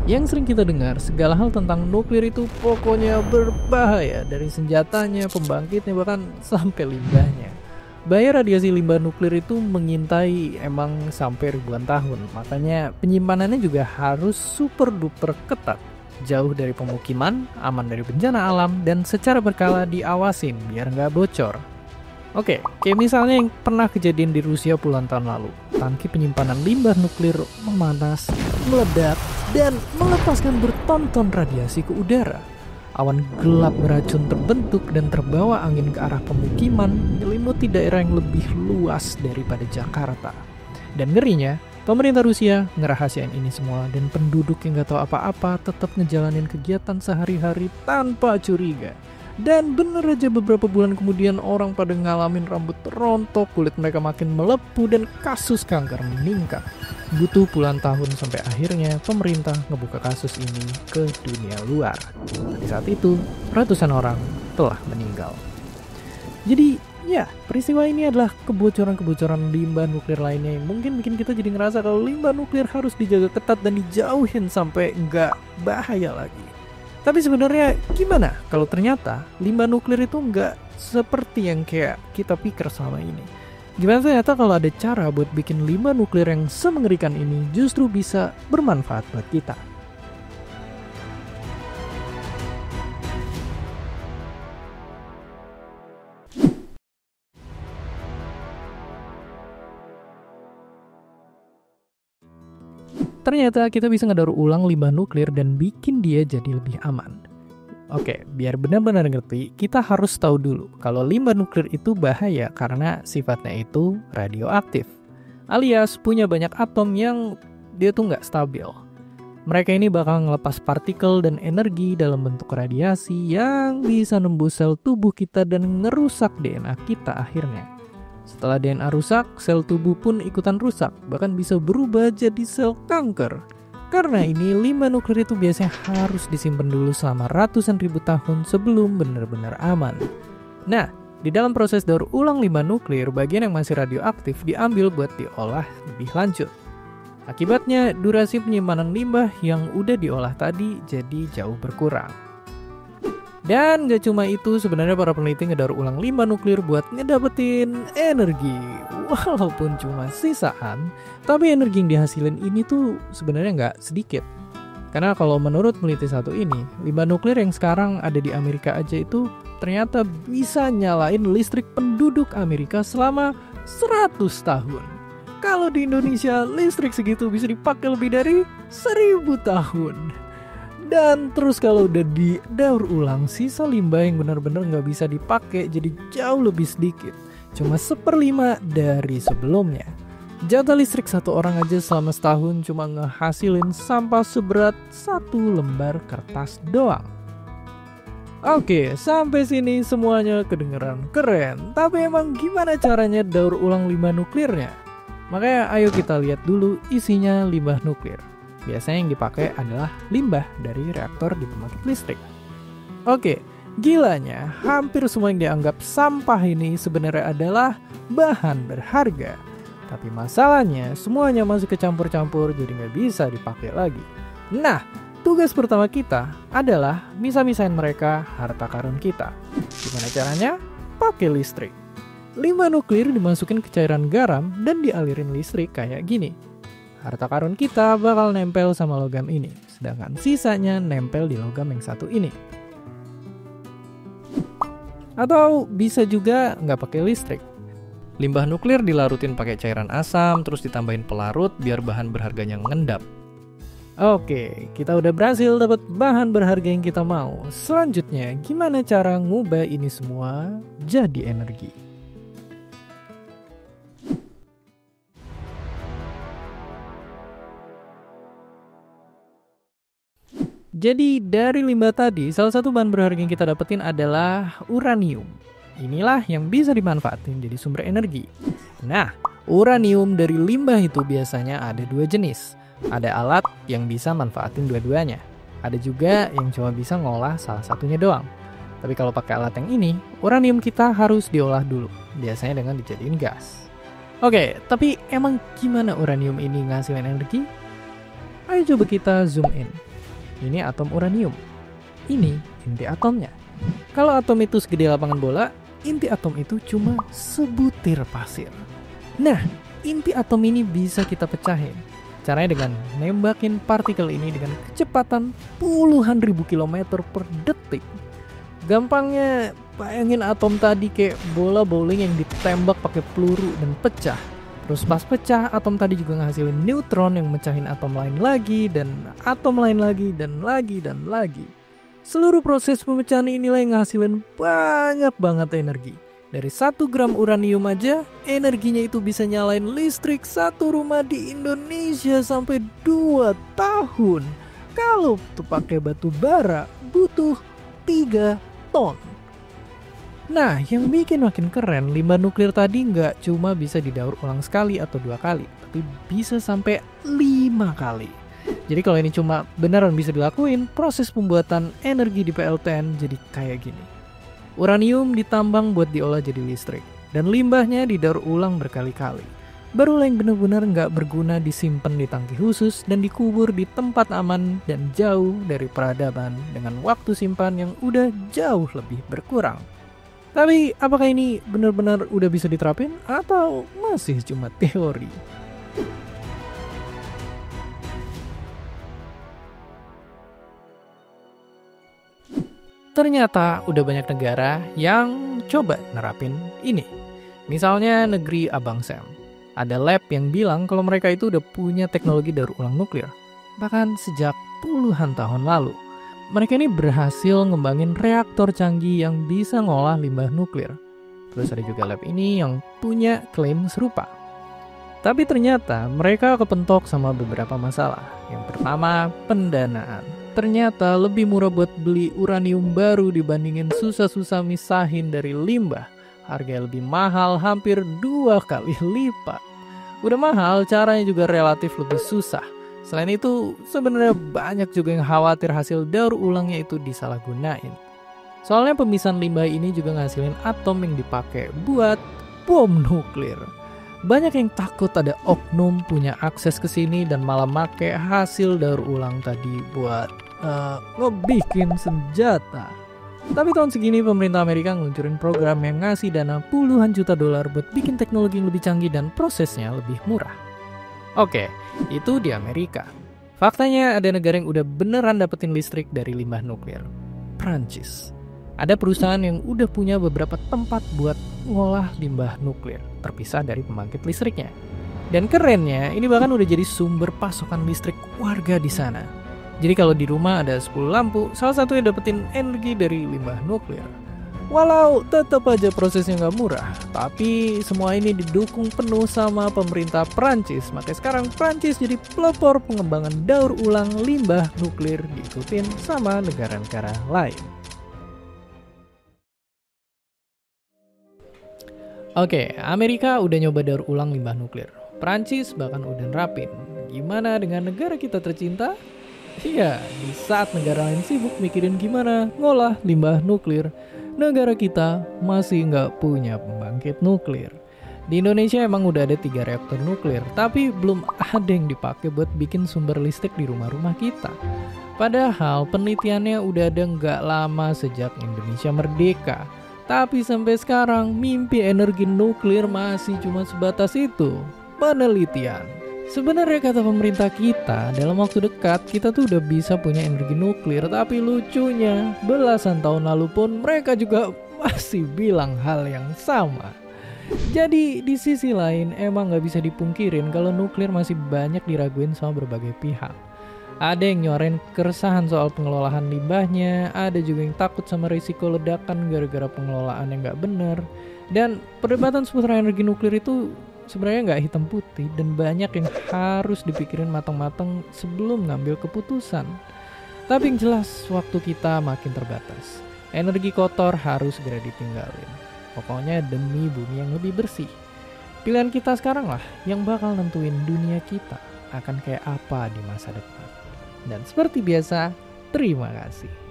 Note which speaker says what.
Speaker 1: Yang sering kita dengar, segala hal tentang nuklir itu pokoknya berbahaya, dari senjatanya, pembangkitnya, bahkan sampai limbahnya. Bahaya radiasi limbah nuklir itu mengintai emang sampai ribuan tahun, makanya penyimpanannya juga harus super duper ketat. Jauh dari pemukiman, aman dari bencana alam, dan secara berkala diawasin biar nggak bocor. Oke, kayak misalnya yang pernah kejadian di Rusia puluhan tahun lalu. Tangki penyimpanan limbah nuklir memanas, meledak, dan melepaskan bertonton radiasi ke udara. Awan gelap beracun terbentuk dan terbawa angin ke arah pemukiman, menyelimuti daerah yang lebih luas daripada Jakarta. Dan ngerinya, pemerintah Rusia ngerahasiain ini semua dan penduduk yang gak tahu apa-apa tetap ngejalanin kegiatan sehari-hari tanpa curiga. Dan bener aja beberapa bulan kemudian orang pada ngalamin rambut rontok, kulit mereka makin melepuh, dan kasus kanker meningkat. Butuh puluhan tahun sampai akhirnya pemerintah ngebuka kasus ini ke dunia luar. Di saat itu, ratusan orang telah meninggal. Jadi, ya, peristiwa ini adalah kebocoran-kebocoran limbah nuklir lainnya yang mungkin bikin kita jadi ngerasa kalau limbah nuklir harus dijaga ketat dan dijauhin sampai nggak bahaya lagi. Tapi sebenarnya gimana kalau ternyata limbah nuklir itu nggak seperti yang kayak kita pikir selama ini? Gimana ternyata kalau ada cara buat bikin limbah nuklir yang semengerikan ini justru bisa bermanfaat buat kita? Ternyata kita bisa ngedaur ulang limbah nuklir dan bikin dia jadi lebih aman. Oke, biar benar-benar ngerti, kita harus tahu dulu kalau limbah nuklir itu bahaya karena sifatnya itu radioaktif. Alias punya banyak atom yang dia tuh nggak stabil. Mereka ini bakal ngelepas partikel dan energi dalam bentuk radiasi yang bisa nembus sel tubuh kita dan ngerusak DNA kita akhirnya. Setelah DNA rusak, sel tubuh pun ikutan rusak, bahkan bisa berubah jadi sel kanker. Karena ini, limbah nuklir itu biasanya harus disimpan dulu selama ratusan ribu tahun sebelum benar-benar aman. Nah, di dalam proses daur ulang limbah nuklir, bagian yang masih radioaktif diambil buat diolah lebih lanjut. Akibatnya, durasi penyimpanan limbah yang udah diolah tadi jadi jauh berkurang. Dan gak cuma itu, sebenarnya para peneliti ngedaur ulang limbah nuklir buat ngedapetin energi. Walaupun cuma sisaan, tapi energi yang dihasilin ini tuh sebenarnya nggak sedikit. Karena kalau menurut peneliti satu ini, limbah nuklir yang sekarang ada di Amerika aja itu ternyata bisa nyalain listrik penduduk Amerika selama 100 tahun. Kalau di Indonesia, listrik segitu bisa dipakai lebih dari 1000 tahun. Dan terus kalau udah didaur ulang, sisa limbah yang benar-benar nggak bisa dipakai jadi jauh lebih sedikit. Cuma 1/5 dari sebelumnya. Jatah listrik satu orang aja selama setahun cuma ngehasilin sampah seberat 1 lembar kertas doang. Oke, sampai sini semuanya kedengeran keren. Tapi emang gimana caranya daur ulang limbah nuklirnya? Makanya ayo kita lihat dulu isinya limbah nuklir. Biasanya yang dipakai adalah limbah dari reaktor di pembangkit listrik. Oke, gilanya hampir semua yang dianggap sampah ini sebenarnya adalah bahan berharga. Tapi masalahnya semuanya masih kecampur-campur jadi nggak bisa dipakai lagi. Nah, tugas pertama kita adalah misah-misahin mereka harta karun kita. Gimana caranya? Pakai listrik. Limbah nuklir dimasukin ke cairan garam dan dialirin listrik kayak gini. Harta karun kita bakal nempel sama logam ini, sedangkan sisanya nempel di logam yang satu ini. Atau bisa juga nggak pakai listrik. Limbah nuklir dilarutin pakai cairan asam, terus ditambahin pelarut biar bahan berharganya ngendap. Oke, kita udah berhasil dapat bahan berharga yang kita mau. Selanjutnya, gimana cara ngubah ini semua jadi energi? Jadi dari limbah tadi, salah satu bahan berharga yang kita dapetin adalah uranium. Inilah yang bisa dimanfaatin jadi sumber energi. Nah, uranium dari limbah itu biasanya ada 2 jenis. Ada alat yang bisa manfaatin dua-duanya. Ada juga yang cuma bisa ngolah salah satunya doang. Tapi kalau pakai alat yang ini, uranium kita harus diolah dulu. Biasanya dengan dijadiin gas. Oke, tapi emang gimana uranium ini ngasilin energi? Ayo coba kita zoom in. Ini atom uranium. Ini inti atomnya. Kalau atom itu segede lapangan bola, inti atom itu cuma sebutir pasir. Nah, inti atom ini bisa kita pecahin. Caranya dengan nembakin partikel ini dengan kecepatan puluhan ribu kilometer per detik. Gampangnya, bayangin atom tadi kayak bola bowling yang ditembak pakai peluru dan pecah. Terus pas pecah, atom tadi juga ngehasilin neutron yang mecahin atom lain lagi, dan atom lain lagi, dan lagi, dan lagi. Seluruh proses pemecahan inilah yang ngehasilin banyak banget energi. Dari 1 gram uranium aja, energinya itu bisa nyalain listrik satu rumah di Indonesia sampai 2 tahun. Kalau tuh pakai batu bara, butuh 3 ton. Nah, yang bikin makin keren, limbah nuklir tadi nggak cuma bisa didaur ulang sekali atau 2 kali, tapi bisa sampai 5 kali. Jadi kalau ini cuma beneran bisa dilakuin, proses pembuatan energi di PLTN jadi kayak gini. Uranium ditambang buat diolah jadi listrik, dan limbahnya didaur ulang berkali-kali. Barulah yang benar-benar nggak berguna disimpan di tangki khusus dan dikubur di tempat aman dan jauh dari peradaban dengan waktu simpan yang udah jauh lebih berkurang. Tapi apakah ini benar-benar udah bisa diterapin atau masih cuma teori? Ternyata udah banyak negara yang coba nerapin ini. Misalnya negeri Abang Sam. Ada lab yang bilang kalau mereka itu udah punya teknologi daur ulang nuklir. Bahkan sejak puluhan tahun lalu. Mereka ini berhasil ngembangin reaktor canggih yang bisa ngolah limbah nuklir. Terus ada juga lab ini yang punya klaim serupa. Tapi ternyata mereka kepentok sama beberapa masalah. Yang pertama, pendanaan. Ternyata lebih murah buat beli uranium baru dibandingin susah-susah misahin dari limbah. Harganya lebih mahal, hampir 2 kali lipat. Udah mahal, caranya juga relatif lebih susah. Selain itu, sebenarnya banyak juga yang khawatir hasil daur ulangnya itu disalahgunain. Soalnya pemisahan limbah ini juga ngasilin atom yang dipakai buat bom nuklir. Banyak yang takut ada oknum punya akses ke sini dan malah make hasil daur ulang tadi buat ngebikin senjata. Tapi tahun segini pemerintah Amerika ngeluncurin program yang ngasih dana puluhan juta dolar buat bikin teknologi yang lebih canggih dan prosesnya lebih murah. Oke, itu di Amerika. Faktanya ada negara yang udah beneran dapetin listrik dari limbah nuklir. Prancis. Ada perusahaan yang udah punya beberapa tempat buat ngolah limbah nuklir, terpisah dari pembangkit listriknya. Dan kerennya, ini bahkan udah jadi sumber pasokan listrik warga di sana. Jadi kalau di rumah ada 10 lampu, salah satu yang dapetin energi dari limbah nuklir. Walau tetap aja prosesnya nggak murah, tapi semua ini didukung penuh sama pemerintah Prancis. Makanya sekarang Prancis jadi pelopor pengembangan daur ulang limbah nuklir, diikutin sama negara-negara lain. Oke, Amerika udah nyoba daur ulang limbah nuklir. Prancis bahkan udah nerapin. Gimana dengan negara kita tercinta? Iya, di saat negara lain sibuk mikirin gimana ngolah limbah nuklir, negara kita masih nggak punya pembangkit nuklir. Di Indonesia emang udah ada 3 reaktor nuklir, tapi belum ada yang dipakai buat bikin sumber listrik di rumah-rumah kita. Padahal penelitiannya udah ada nggak lama sejak Indonesia merdeka. Tapi sampai sekarang mimpi energi nuklir masih cuma sebatas itu, penelitian. Sebenarnya kata pemerintah kita, dalam waktu dekat kita tuh udah bisa punya energi nuklir. Tapi lucunya, belasan tahun lalu pun mereka juga masih bilang hal yang sama. Jadi di sisi lain emang gak bisa dipungkirin kalau nuklir masih banyak diraguin sama berbagai pihak. Ada yang nyuarain keresahan soal pengelolaan limbahnya, ada juga yang takut sama risiko ledakan gara-gara pengelolaan yang gak bener. Dan perdebatan seputar energi nuklir itu sebenarnya nggak hitam putih dan banyak yang harus dipikirin matang-matang sebelum ngambil keputusan. Tapi yang jelas waktu kita makin terbatas. Energi kotor harus segera ditinggalin. Pokoknya demi bumi yang lebih bersih. Pilihan kita sekarang lah yang bakal nentuin dunia kita akan kayak apa di masa depan. Dan seperti biasa, terima kasih.